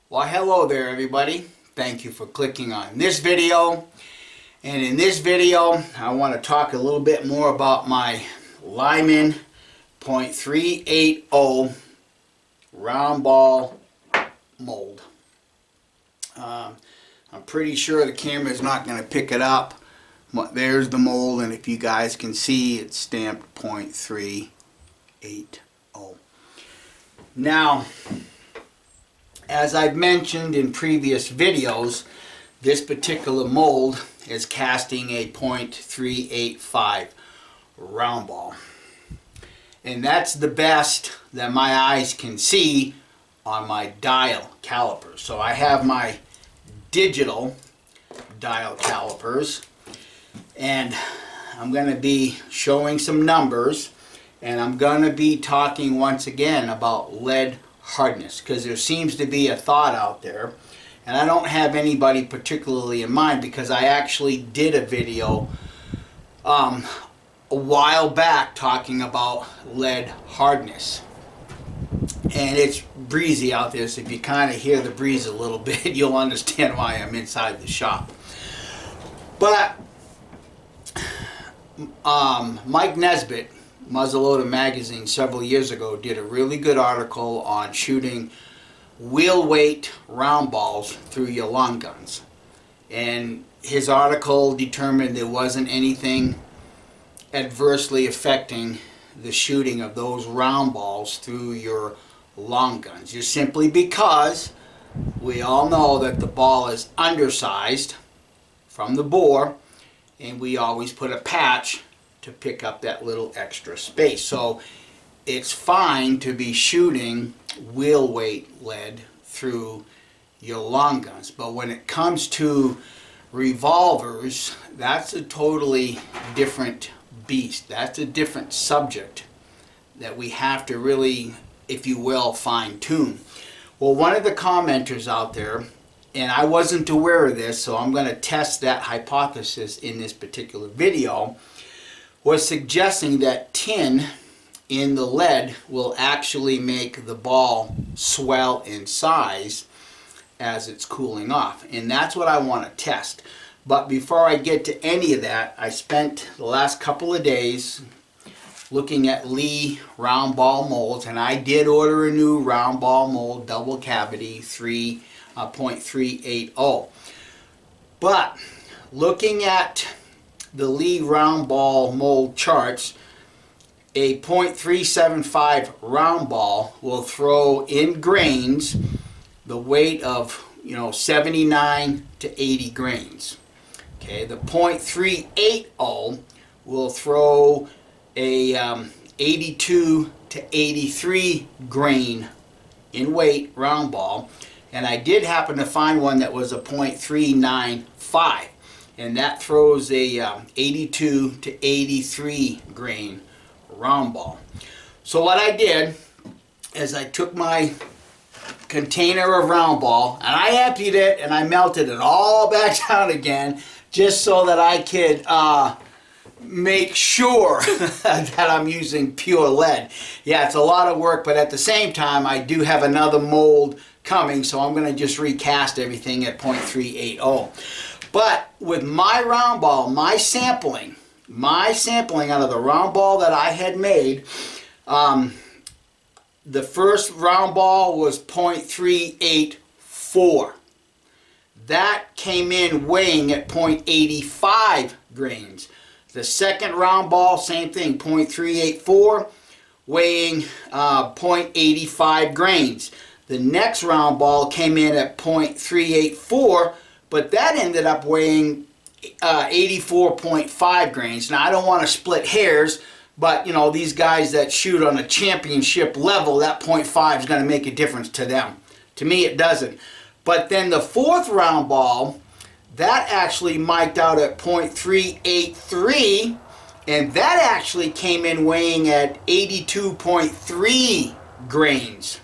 Well, hello there everybody. Thank you for clicking on this video. And in this video, I want to talk a little bit more about my Lyman .380 round ball mold. I'm pretty sure the camera is not going to pick it up. There's the mold, and if you guys can see, it's stamped .380. Now, as I've mentioned in previous videos, this particular mold is casting a .385 round ball. And that's the best that my eyes can see on my dial calipers. So I have my digital dial calipers, and I'm going to be showing some numbers, and I'm going to be talking once again about lead hardness, because there seems to be a thought out there, and I don't have anybody particularly in mind, because I actually did a video a while back talking about lead hardness, and it's breezy out there, so if you kind of hear the breeze a little bit, you'll understand why I'm inside the shop. But Mike Nesbitt, Muzzleloader Magazine, several years ago did a really good article on shooting wheel weight round balls through your long guns, and his article determined there wasn't anything adversely affecting the shooting of those round balls through your long guns, just simply because we all know that the ball is undersized from the bore, and we always put a patch to pick up that little extra space. So it's fine to be shooting wheel weight lead through your long guns, but when it comes to revolvers, that's a totally different beast. That's a different subject that we have to really, if you will, fine tune. Well, one of the commenters out there, and I wasn't aware of this, so I'm going to test that hypothesis in this particular video, was suggesting that tin in the lead will actually make the ball swell in size as it's cooling off. And that's what I want to test. But before I get to any of that, I spent the last couple of days looking at Lee round ball molds, and I did order a new round ball mold, double cavity, .380. But looking at the Lee round ball mold charts, a .375 round ball will throw in grains the weight of 79 to 80 grains. Okay, the .380 will throw a 82 to 83 grain in weight round ball, and I did happen to find one that was a .395, and that throws a 82 to 83 grain round ball. So what I did is I took my container of round ball and I emptied it and I melted it all back down again, just so that I could make sure that I'm using pure lead. Yeah, it's a lot of work, but at the same time I do have another mold coming, so I'm going to just recast everything at .380. But with my round ball, my sampling out of the round ball that I had made, the first round ball was .384. That came in weighing at .85 grains. The second round ball, same thing, .384, weighing .85 grains. The next round ball came in at .384, but that ended up weighing 84.5 grains. Now, I don't want to split hairs, but these guys that shoot on a championship level, that .5 is going to make a difference to them. To me, it doesn't. But then the fourth round ball, that actually mic'd out at .383, and that actually came in weighing at 82.3 grains.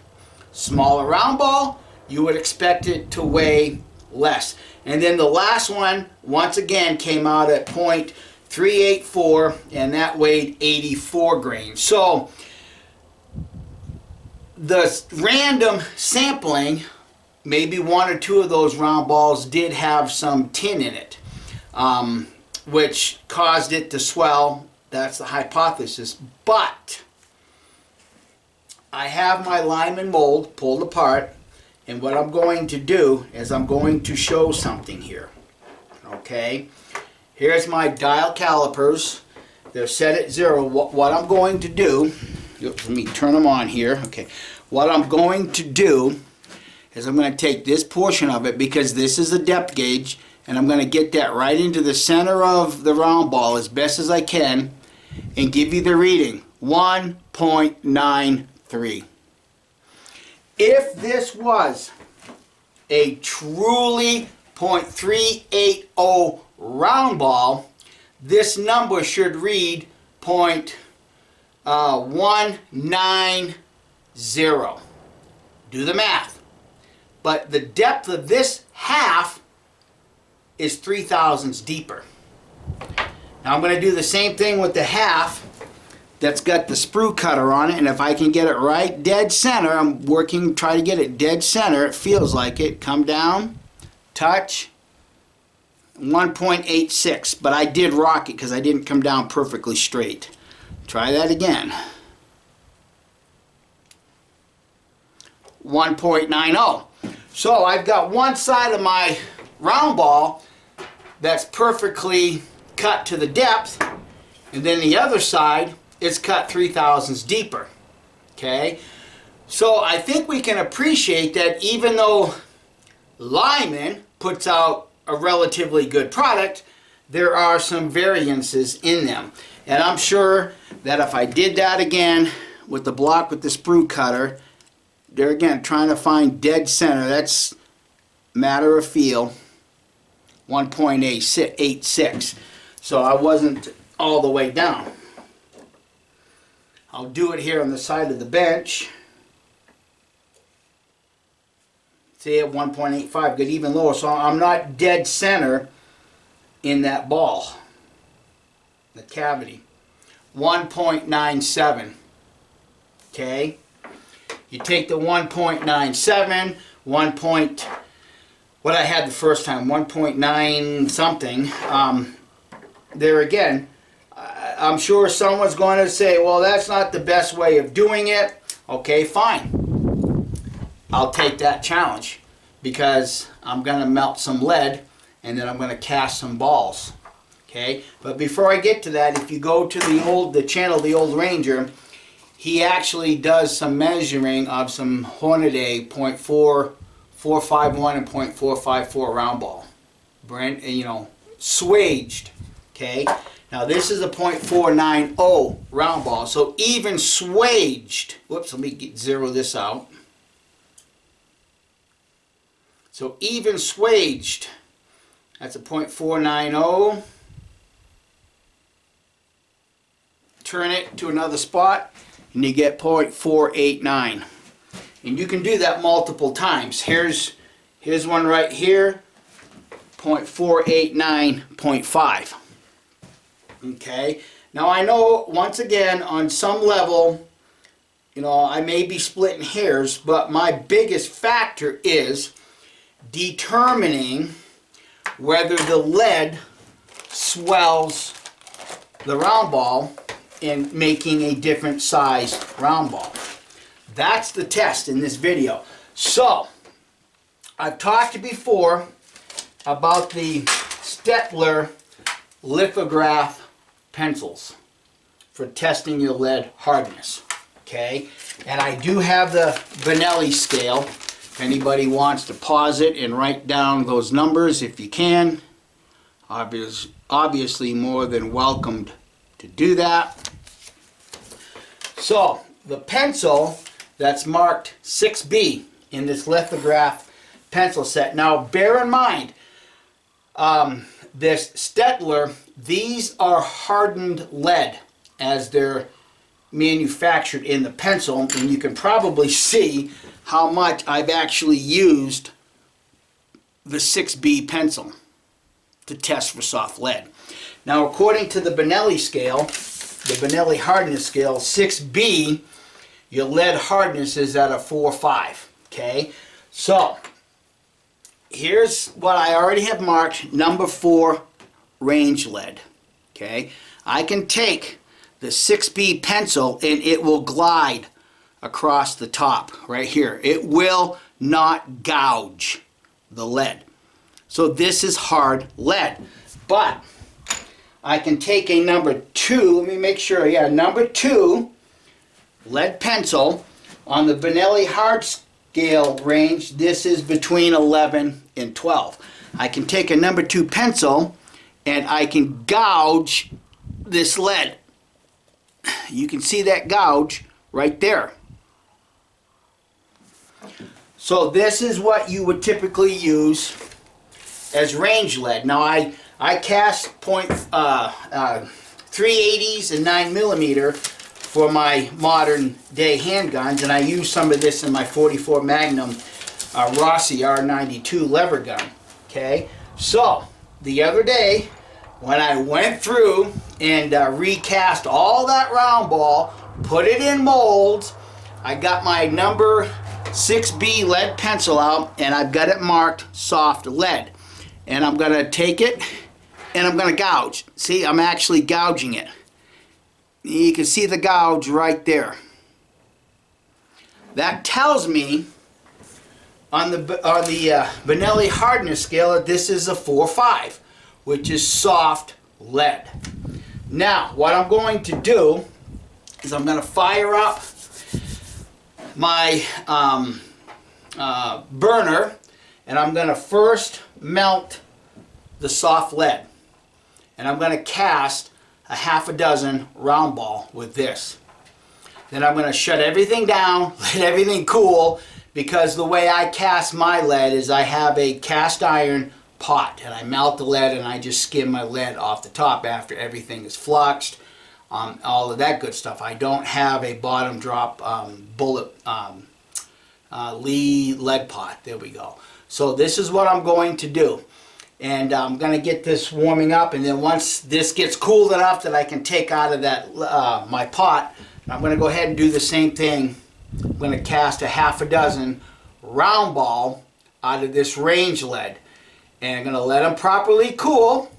Smaller round ball, you would expect it to weigh less. And then the last one, once again, came out at .384, and that weighed 84 grains. So the random sampling maybe one or two of those round balls did have some tin in it, which caused it to swell. That's the hypothesis. But I have my Lyman mold pulled apart, and what I'm going to do is I'm going to show something here. Okay, here's my dial calipers. They're set at 0. What I'm going to do, let me turn them on here. Okay, what I'm going to do is I'm going to take this portion of it, because this is the depth gauge, and I'm going to get that right into the center of the round ball as best as I can and give you the reading, 1.93. If this was a truly .380 round ball, this number should read .190. Do the math. But the depth of this half is 3 thousandths deeper. Now I'm going to do the same thing with the half that's got the sprue cutter on it, and if I can get it right dead center, I'm working, try to get it dead center, it feels like it, come down, touch, 1.86, but I did rock it because I didn't come down perfectly straight. Try that again. 1.90. So I've got one side of my round ball that's perfectly cut to the depth, and then the other side is cut 3 thousandths deeper. Okay, so I think we can appreciate that even though Lyman puts out a relatively good product, there are some variances in them. And I'm sure that if I did that again with the block with the sprue cutter, they're again trying to find dead center. That's matter of feel. 1.86. So I wasn't all the way down. I'll do it here on the side of the bench. See, at 1.85, get even lower. So I'm not dead center in that ball, the cavity. 1.97. Okay. You take the 1.97, what I had the first time, 1.9 something. There again, I'm sure someone's going to say, well, that's not the best way of doing it. Okay, fine. I'll take that challenge, because I'm going to melt some lead and then I'm going to cast some balls. Okay, but before I get to that, if you go to the channel, The Old Ranger, he actually does some measuring of some Hornady .4451 and .454 round ball. Brand, swaged. Okay, now this is a .490 round ball, so even swaged. Whoops, let me zero this out. So even swaged, that's a .490. Turn it to another spot, and you get .489. And you can do that multiple times. Here's one right here, .489.5. Okay, now I know, once again, on some level, I may be splitting hairs, but my biggest factor is determining whether the lead swells the round ball in making a different sized round ball. That's the test in this video. So, I've talked before about the Staedtler lithograph pencils for testing your lead hardness. Okay, and I do have the Benelli scale. If anybody wants to pause it and write down those numbers, if you can, obviously more than welcomed to do that. So, the pencil that's marked 6B in this lithograph pencil set. Now, bear in mind, this Staedtler, these are hardened lead as they're manufactured in the pencil, and you can probably see how much I've actually used the 6B pencil to test for soft lead. Now, according to the Benelli scale, the Benelli hardness scale, 6B, your lead hardness is at a 4.5. Okay, so here's what I already have marked, number 4 range lead. Okay, I can take the 6B pencil and it will glide across the top right here. It will not gouge the lead. So this is hard lead. But I can take a number 2, let me make sure, yeah, number 2 lead pencil on the Benelli hard scale range. This is between 11 and 12. I can take a number 2 pencil and I can gouge this lead. You can see that gouge right there. So this is what you would typically use as range lead. Now I cast .380s and 9mm for my modern day handguns, and I use some of this in my 44 Magnum Rossi R92 lever gun. Okay, so the other day when I went through and recast all that round ball, put it in molds, I got my number 6B lead pencil out and I've got it marked soft lead. And I'm going to take it and I'm going to gouge. See, I'm actually gouging it. You can see the gouge right there. That tells me on the Benelli hardness scale that this is a 4-5, which is soft lead. Now, what I'm going to do is I'm going to fire up my burner, and I'm going to first melt the soft lead, and I'm going to cast a half a dozen round ball with this. Then I'm going to shut everything down, let everything cool, because the way I cast my lead is I have a cast iron pot and I melt the lead and I just skim my lead off the top after everything is fluxed, all of that good stuff. I don't have a bottom drop bullet Lee lead pot. There we go. So this is what I'm going to do, and I'm going to get this warming up, and then once this gets cooled enough that I can take out of that my pot, I'm going to go ahead and do the same thing. I'm going to cast a half a dozen round ball out of this range lead, and I'm going to let them properly cool,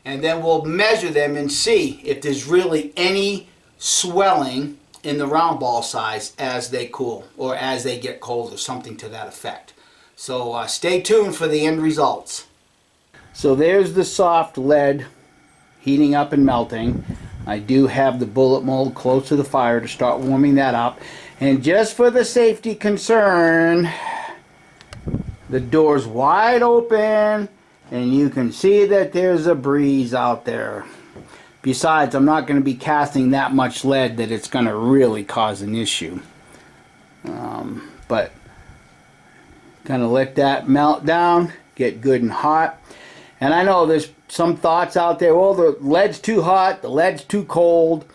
and then we'll measure them and see if there's really any swelling in the round ball size as they cool or as they get cold or something to that effect. So stay tuned for the end results. So there's the soft lead heating up and melting. I do have the bullet mold close to the fire to start warming that up. And just for the safety concern, the door's wide open and you can see that there's a breeze out there. Besides, I'm not going to be casting that much lead that it's going to really cause an issue. But kind of let that melt down, get good and hot. And I know there's some thoughts out there, well, the lead's too hot, the lead's too cold,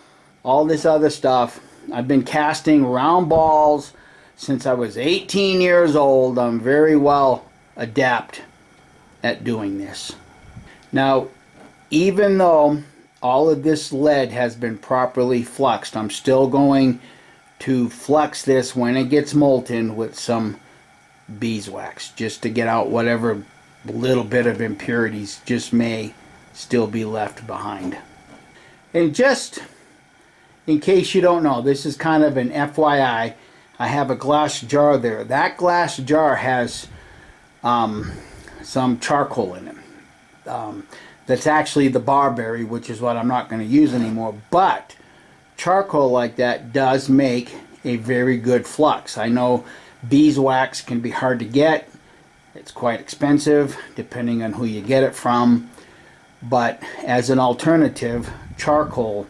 all this other stuff. I've been casting round balls since I was 18 years old. I'm very well adept at doing this. Now, even though all of this lead has been properly fluxed, I'm still going to flux this when it gets molten with some beeswax, just to get out whatever little bit of impurities just may still be left behind. And just in case you don't know, this is kind of an FYI, I have a glass jar there. That glass jar has some charcoal in it. That's actually the barberry, which is what I'm not going to use anymore, but charcoal like that does make a very good flux. I know beeswax can be hard to get. It's quite expensive depending on who you get it from, but as an alternative, charcoal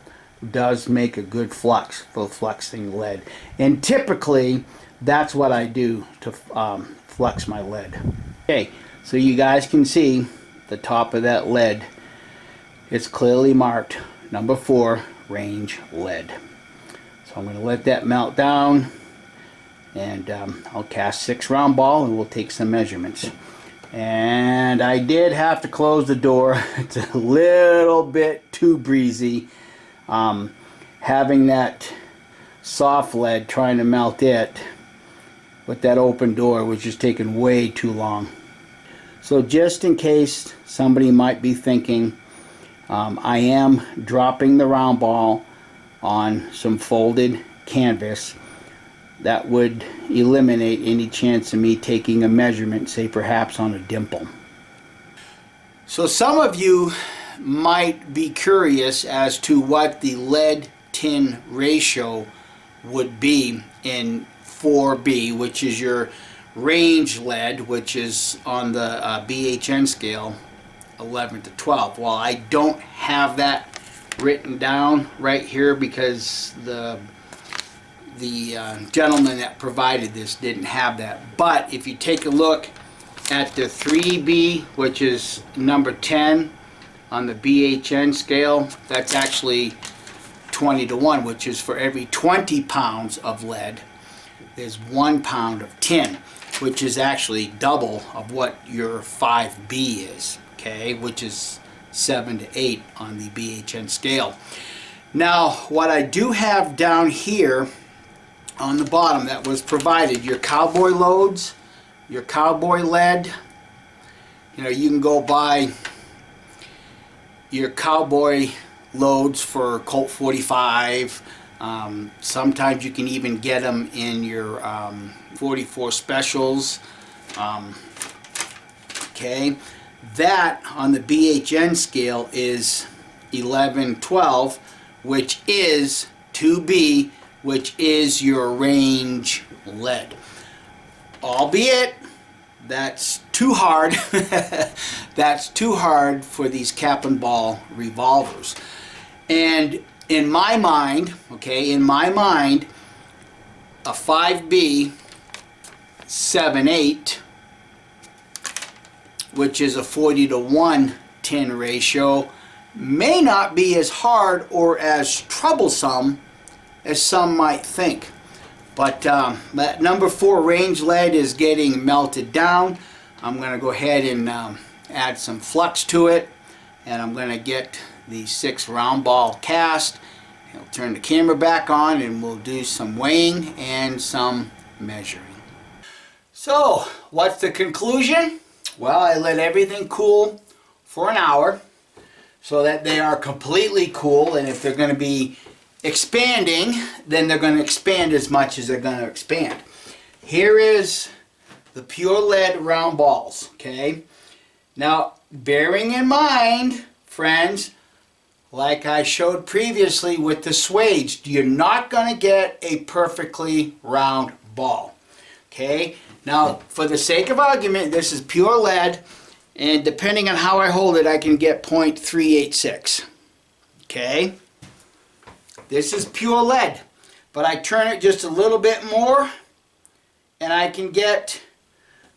does make a good flux for fluxing lead, and typically that's what I do to flux my lead. Okay, so you guys can see the top of that lead. It's clearly marked number 4 range lead. So I'm going to let that melt down, and I'll cast 6 round ball and we'll take some measurements. And I did have to close the door. It's a little bit too breezy. Having that soft lead, trying to melt it with that open door was just taking way too long. So just in case somebody might be thinking, I am dropping the round ball on some folded canvas. That would eliminate any chance of me taking a measurement, say perhaps on a dimple. So some of you might be curious as to what the lead tin ratio would be in 4B, which is your range lead, which is on the BHN scale 11 to 12. Well, I don't have that written down right here because the gentleman that provided this didn't have that. But if you take a look at the 3B, which is number 10 on the BHN scale, that's actually 20 to 1, which is for every 20 pounds of lead, there's 1 pound of tin, which is actually double of what your 5B is, okay, which is 7 to 8 on the BHN scale. Now, what I do have down here on the bottom that was provided, your cowboy loads, your cowboy lead, you know, you can go buy your cowboy loads for Colt 45. Sometimes you can even get them in your 44 specials. Okay, that on the BHN scale is 11-12, which is 2B, which is your range lead. Albeit, that's too hard. That's too hard for these cap and ball revolvers. And in my mind, okay, in my mind, a 5B 7/8, which is a 40 to 1 tin ratio, may not be as hard or as troublesome as some might think. But that number 4 range lead is getting melted down. I'm going to go ahead and add some flux to it, and I'm going to get the 6 round ball cast. I'll turn the camera back on and we'll do some weighing and some measuring. So, what's the conclusion? Well, I let everything cool for an hour so that they are completely cool, and if they're going to be expanding, then they're going to expand as much as they're going to expand. Here is the pure lead round balls, okay? Now, bearing in mind, friends, like I showed previously with the suede, you're not going to get a perfectly round ball, okay? Now, for the sake of argument, this is pure lead, and depending on how I hold it, I can get .386, okay? This is pure lead, but I turn it just a little bit more and I can get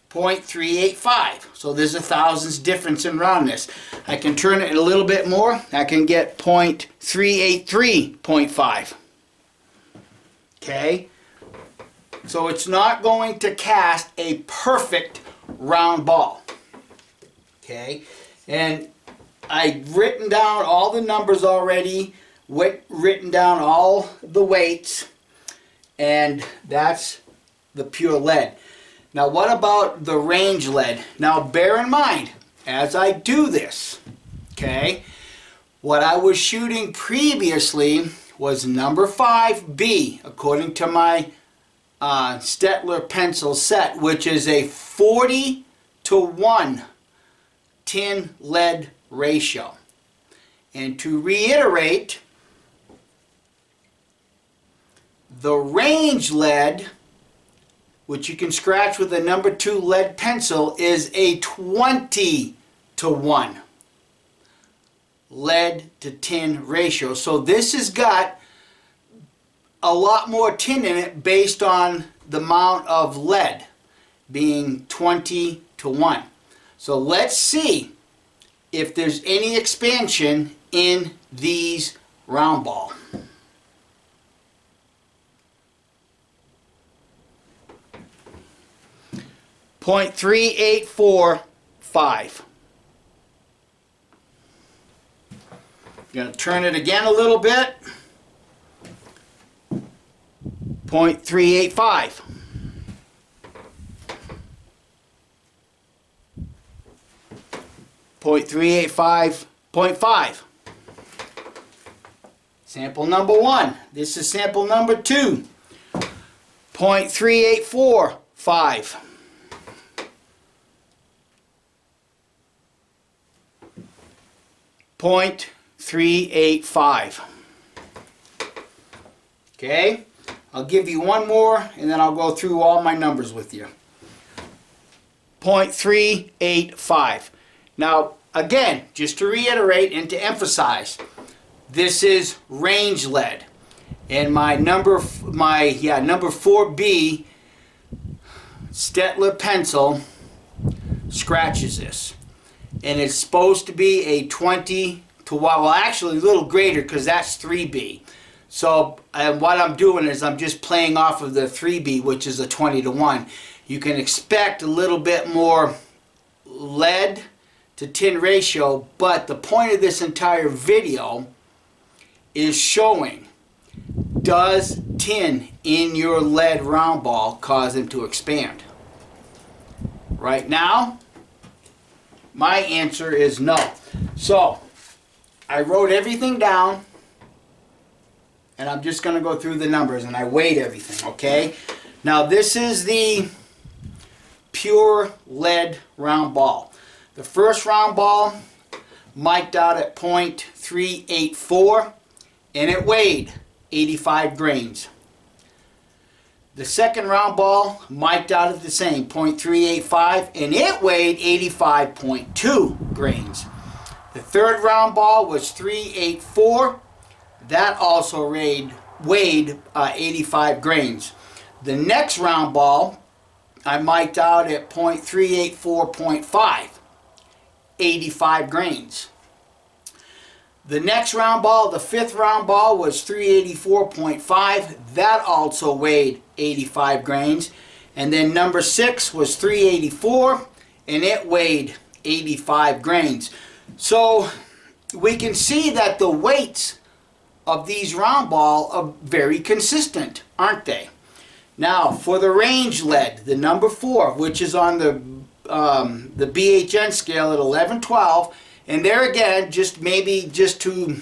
.385. So there's a thousandths difference in roundness. I can turn it a little bit more, I can get .383.5. Okay? So it's not going to cast a perfect round ball. Okay? And I've written down all the numbers already, written down all the weights, and that's the pure lead. Now what about the range lead? Now bear in mind, as I do this, okay, what I was shooting previously was number 5B, according to my Stettler pencil set, which is a 40 to 1 tin lead ratio. And to reiterate, the range lead, which you can scratch with a number 2 lead pencil, is a 20 to 1 lead to tin ratio. So this has got a lot more tin in it based on the amount of lead being 20 to 1. So let's see if there's any expansion in these round ball. .3845. Going to turn it again a little bit. .385. .385.5. Sample number 1. This is sample number 2. .384.5. .385. Okay, I'll give you one more and then I'll go through all my numbers with you. .385. Now again, just to reiterate and to emphasize, this is range lead, and my number 4B Stettler pencil scratches this, and it's supposed to be a 20 to 1, well actually a little greater because that's 3B. So what I'm doing is I'm just playing off of the 3B, which is a 20 to 1. You can expect a little bit more lead to tin ratio, but the point of this entire video is showing, does tin in your lead round ball cause them to expand? Right now, my answer is no. So I wrote everything down, and I'm just going to go through the numbers, and I weighed everything, okay? Now this is the pure lead round ball. The first round ball mic'd out at .384, and it weighed 85 grains. The second round ball mic'd out at the same .385, and it weighed 85.2 grains. The third round ball was .384. That also weighed 85 grains. The next round ball I mic'd out at .384.5, 85 grains. The next round ball, the fifth round ball, was .384.5. That also weighed 85 grains. And then number 6 was .384, and it weighed 85 grains. So we can see that the weights of these round ball are very consistent, aren't they? Now for the range lead, the number 4, which is on the BHN scale at 11-12, and there again, just to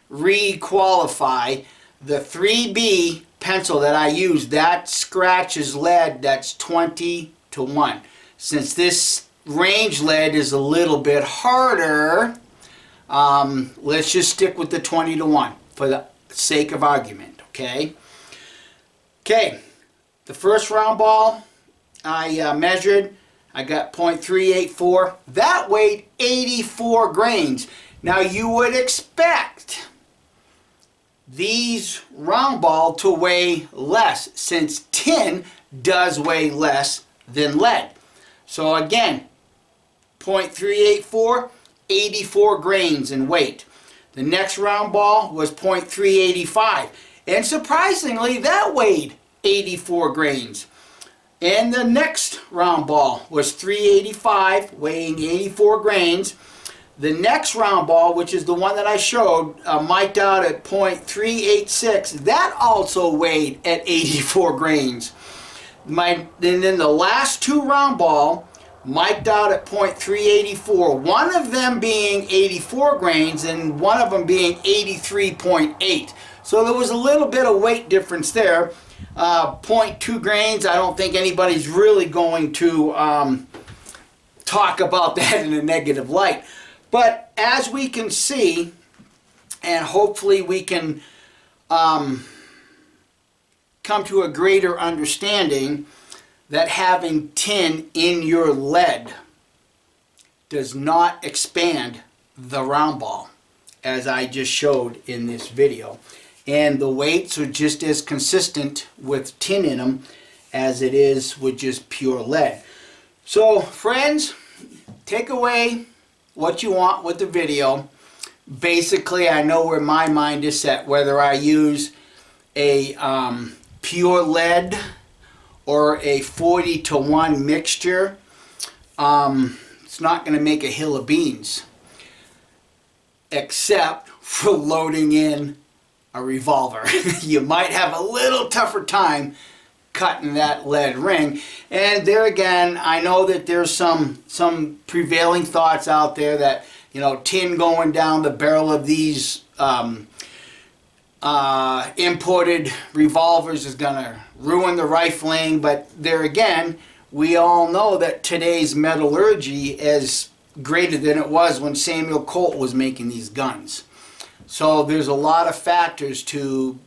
re-qualify, the 3B pencil that I use, that scratches lead that's 20 to 1. Since this range lead is a little bit harder, let's just stick with the 20 to 1 for the sake of argument, okay? Okay, the first round ball I measured, I got .384. That weighed 84 grains. Now you would expect these round ball to weigh less, since tin does weigh less than lead. So again, .384, 84 grains in weight. The next round ball was .385, and surprisingly that weighed 84 grains. And the next round ball was .385, weighing 84 grains. The next round ball, which is the one that I showed, mic'd out at .386, that also weighed at 84 grains. And then the last two round ball mic'd out at .384, one of them being 84 grains and one of them being 83.8. So there was a little bit of weight difference there. 0.2 grains, I don't think anybody's really going to talk about that in a negative light. But as we can see, and hopefully we can come to a greater understanding, that having tin in your lead does not expand the round ball, as I just showed in this video. And the weights are just as consistent with tin in them as it is with just pure lead. So friends, take away what you want with the video. Basically, I know where my mind is set, whether I use a pure lead or a 40 to 1 mixture. It's not going to make a hill of beans, except for loading in a revolver. You might have a little tougher time cutting that lead ring. And there again, I know that there's some prevailing thoughts out there that, you know, tin going down the barrel of these imported revolvers is going to ruin the rifling. But there again, we all know that today's metallurgy is greater than it was when Samuel Colt was making these guns. So there's a lot of factors to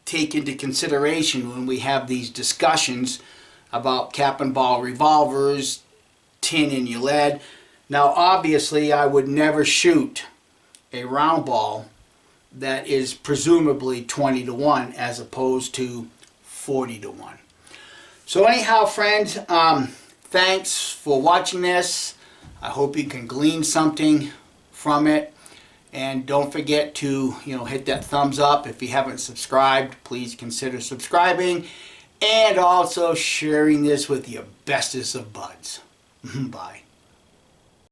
take into consideration when we have these discussions about cap and ball revolvers, tin in your lead. Now obviously I would never shoot a round ball that is presumably 20 to 1 as opposed to 40 to 1. So anyhow, friends, thanks for watching this. I hope you can glean something from it. And don't forget to, hit that thumbs up. If you haven't subscribed, please consider subscribing. And also sharing this with your bestest of buds. Bye.